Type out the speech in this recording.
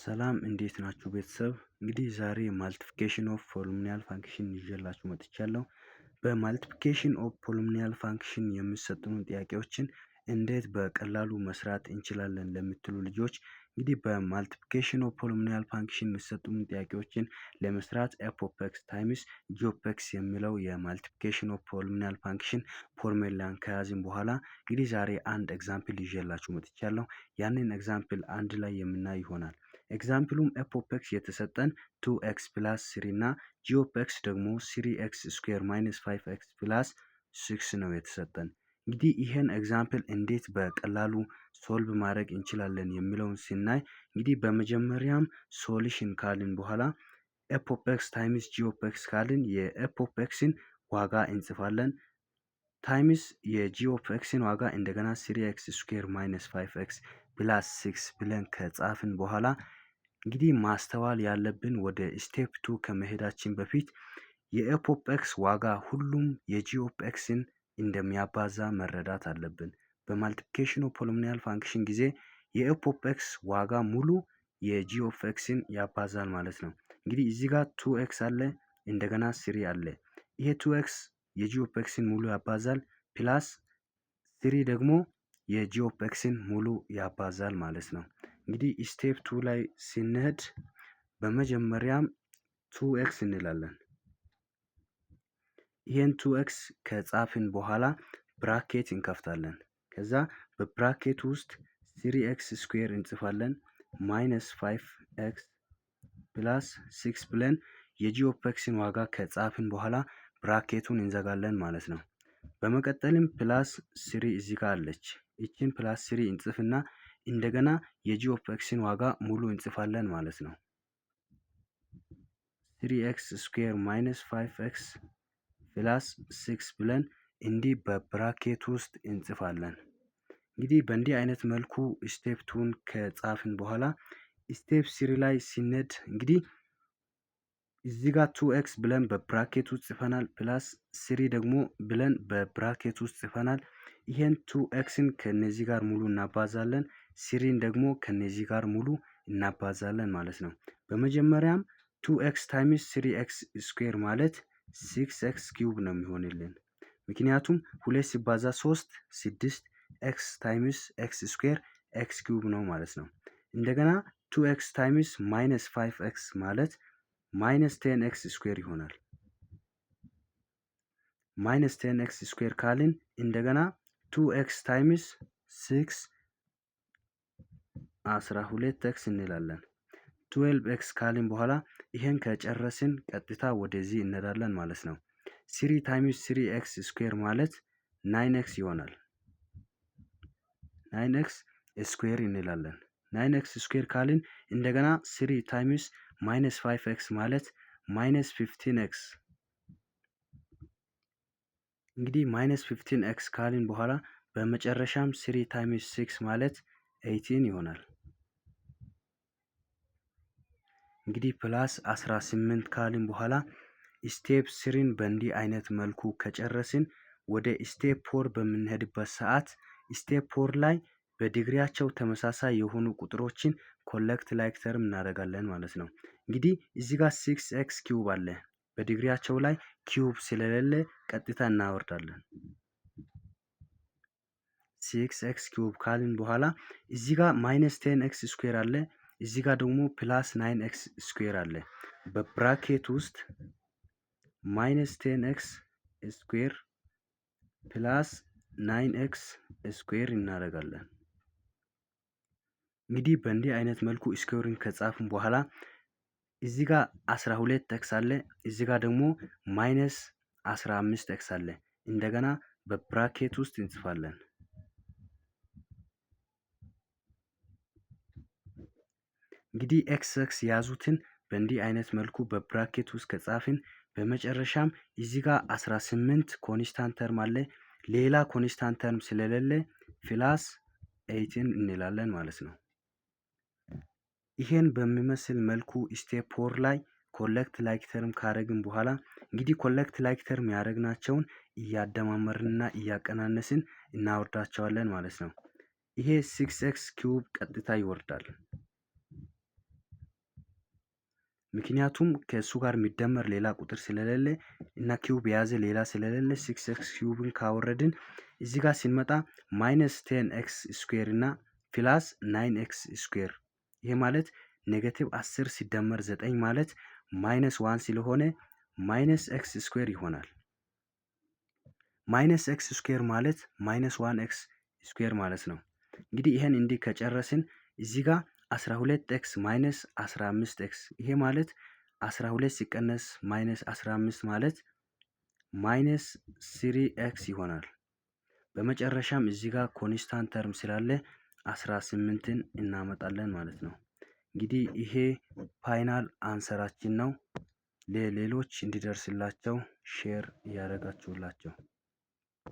ሰላም እንዴት ናችሁ ቤተሰብ? እንግዲህ ዛሬ ማልቲፕሊኬሽን ኦፍ ፖሊኖሚያል ፋንክሽን ይዤላችሁ መጥቻለሁ። በማልቲፕሊኬሽን ኦፍ ፖሊኖሚያል ፋንክሽን የሚሰጡን ጥያቄዎችን እንዴት በቀላሉ መስራት እንችላለን ለምትሉ ልጆች እንግዲህ በማልቲፕሊኬሽን ኦፍ ፖሊኖሚያል ፋንክሽን የሚሰጡን ጥያቄዎችን ለመስራት ኤፍ ኦፍ ኤክስ ታይምስ ጂ ኦፍ ኤክስ የሚለው የማልቲፕሊኬሽን ኦፍ ፖሊኖሚያል ፋንክሽን ፎርሙላን ከያዝን በኋላ እንግዲህ ዛሬ አንድ ኤግዛምፕል ይዤላችሁ መጥቻለሁ። ያንን ኤግዛምፕል አንድ ላይ የምናይ ይሆናል። ኤግዛምፕሉም ኤፍ ኦፍ ኤክስ የተሰጠን 2x ፕላስ 3 እና ጂ ኦፍ ኤክስ ደግሞ 3x ስኩዌር ማይነስ 5x ፕላስ 6 ነው የተሰጠን። እንግዲህ ይሄን ኤግዛምፕል እንዴት በቀላሉ ሶልቭ ማድረግ እንችላለን የሚለውን ስናይ እንግዲህ በመጀመሪያም ሶሉሽን ካልን በኋላ ኤፍ ኦፍ ኤክስ ታይምስ ጂ ኦፍ ኤክስ ካልን የኤፍ ኦፍ ኤክስን ዋጋ እንጽፋለን ታይምስ የጂ ኦፍ ኤክስን ዋጋ እንደገና 3x ስኩዌር ማይነስ 5x ፕላስ 6 ብለን ከጻፍን በኋላ እንግዲህ ማስተዋል ያለብን ወደ ስቴፕ 2 ከመሄዳችን በፊት የኤፍ ኦፍ ኤክስ ዋጋ ሁሉም የጂ ኦፍ ኤክስን እንደሚያባዛ መረዳት አለብን። በማልቲፕሊኬሽን ኦፍ ፖሊኖሚያል ፋንክሽን ጊዜ የኤፍ ኦፍ ኤክስ ዋጋ ሙሉ የጂ ኦፍ ኤክስን ያባዛል ማለት ነው። እንግዲህ እዚህ ጋር 2x አለ፣ እንደገና 3 አለ። ይሄ 2x የጂ ኦፍ ኤክስን ሙሉ ያባዛል ፕላስ 3 ደግሞ የጂ ኦፍ ኤክስን ሙሉ ያባዛል ማለት ነው። እንግዲህ ስቴፕ 2 ላይ ስንሄድ በመጀመሪያም 2x እንላለን። ይሄን 2x ከጻፍን በኋላ ብራኬት እንከፍታለን። ከዛ በብራኬት ውስጥ 3x ስኩዌር እንጽፋለን ማይነስ 5x ፕላስ 6 ብለን የጂ ኦፍ ኤክስን ዋጋ ከጻፍን በኋላ ብራኬቱን እንዘጋለን ማለት ነው። በመቀጠልም ፕላስ 3 እዚህ ጋር አለች። ይችን ፕላስ 3 እንጽፍና እንደገና የጂ ኦፍ ኤክስን ዋጋ ሙሉ እንጽፋለን ማለት ነው። 3x ስኩዌር ማይነስ 5x ፕላስ 6 ብለን እንዲህ በብራኬት ውስጥ እንጽፋለን። እንግዲህ በእንዲህ አይነት መልኩ ስቴፕ 2ን ከጻፍን በኋላ ስቴፕ 3 ላይ ሲነድ እንግዲህ እዚህ ጋር 2x ብለን በብራኬት ውስጥ ጽፈናል ፕላስ 3 ደግሞ ብለን በብራኬት ውስጥ ጽፈናል። ይሄን 2xን ከነዚህ ጋር ሙሉ እናባዛለን፣ 3ን ደግሞ ከነዚህ ጋር ሙሉ እናባዛለን ማለት ነው። በመጀመሪያም 2x ታይምስ 3x ስኩዌር ማለት 6x ኪዩብ ነው የሚሆንልን። ምክንያቱም 2 ሲባዛ 3 6 x ታይምስ x ስኩዌር x ኪዩብ ነው ማለት ነው። እንደገና 2x ታይምስ ማይነስ 5x ማለት ማይነስ 10x ስኩዌር ይሆናል። ማይነስ 10x ስኩዌር ካልን እንደገና 2x ታይምስ 6 12x እንላለን። 12x ካልን በኋላ ይሄን ከጨረስን ቀጥታ ወደዚህ እንሄዳለን ማለት ነው። 3 ታይምስ 3x ስኩዌር ማለት 9x ይሆናል። 9x ስኩዌር እንላለን። 9x ስኩዌር ካልን እንደገና 3 ታይምስ ማይነስ 5x ማለት ማይነስ 15x እንግዲህ ማይነስ 15x ካልን በኋላ በመጨረሻም 3 ታይምስ 6 ማለት 18 ይሆናል። እንግዲህ ፕላስ 18 ካልን በኋላ ስቴፕ 3ን በእንዲህ አይነት መልኩ ከጨረስን ወደ ስቴፕ 4 በምንሄድበት ሰዓት ስቴፕ 4 ላይ በዲግሪያቸው ተመሳሳይ የሆኑ ቁጥሮችን ኮሌክት ላይክ ተርም እናደርጋለን ማለት ነው። እንግዲህ እዚህ ጋር 6x ኪዩብ አለ። በዲግሪያቸው ላይ ኪዩብ ስለሌለ ቀጥታ እናወርዳለን። 6x ኪዩብ ካልን በኋላ እዚህ ጋር ማይነስ 10x ስኩዌር አለ። እዚህ ጋር ደግሞ ፕላስ 9x ስኩዌር አለ። በብራኬት ውስጥ ማይነስ 10x ስኩዌር ፕላስ 9x ስኩዌር እናደርጋለን። እንግዲህ በእንዲህ አይነት መልኩ ስኩዌርን ከጻፍን በኋላ እዚህ ጋር 12x አለ። እዚህ ጋር ደግሞ ማይነስ 15x አለ። እንደገና በብራኬት ውስጥ እንጽፋለን። እንግዲህ ኤክስ ያዙትን በእንዲህ አይነት መልኩ በብራኬት ውስጥ ከጻፍን በመጨረሻም እዚህ ጋር 18 ኮንስታንት ተርም አለ። ሌላ ኮንስታንት ተርም ስለሌለ ፕላስ 18 እንላለን ማለት ነው። ይሄን በሚመስል መልኩ ስቴፕ 4 ላይ ኮሌክት ላይክ ተርም ካረግን በኋላ እንግዲህ ኮሌክት ላይክ ተርም ያደረግናቸውን እያደማመርንና እያቀናነስን እናወርዳቸዋለን ማለት ነው። ይሄ 6x ኪዩብ ቀጥታ ይወርዳል። ምክንያቱም ከእሱ ጋር የሚደመር ሌላ ቁጥር ስለሌለ እና ኪዩብ የያዘ ሌላ ስለሌለ 6x ኪዩብን ካወረድን እዚህ ጋር ስንመጣ ማይነስ 10x ስኩዌር እና ፕላስ 9x ስኩዌር ይሄ ማለት ኔጌቲቭ 10 ሲደመር 9 ማለት ማይነስ 1 ስለሆነ ማይነስ ኤክስ ስኩዌር ይሆናል። ማይነስ ኤክስ ስኩዌር ማለት ማይነስ 1x ስኩዌር ማለት ነው። እንግዲህ ይሄን እንዲህ ከጨረስን እዚህ ጋር 12x ማይነስ 15x ይሄ ማለት 12 ሲቀነስ ማይነስ 15 ማለት ማይነስ 3x ይሆናል። በመጨረሻም እዚህ ጋር ኮንስታንት ተርም ስላለ 18ን እናመጣለን ማለት ነው። እንግዲህ ይሄ ፋይናል አንሰራችን ነው። ለሌሎች እንዲደርስላቸው ሼር እያደረጋችሁላቸው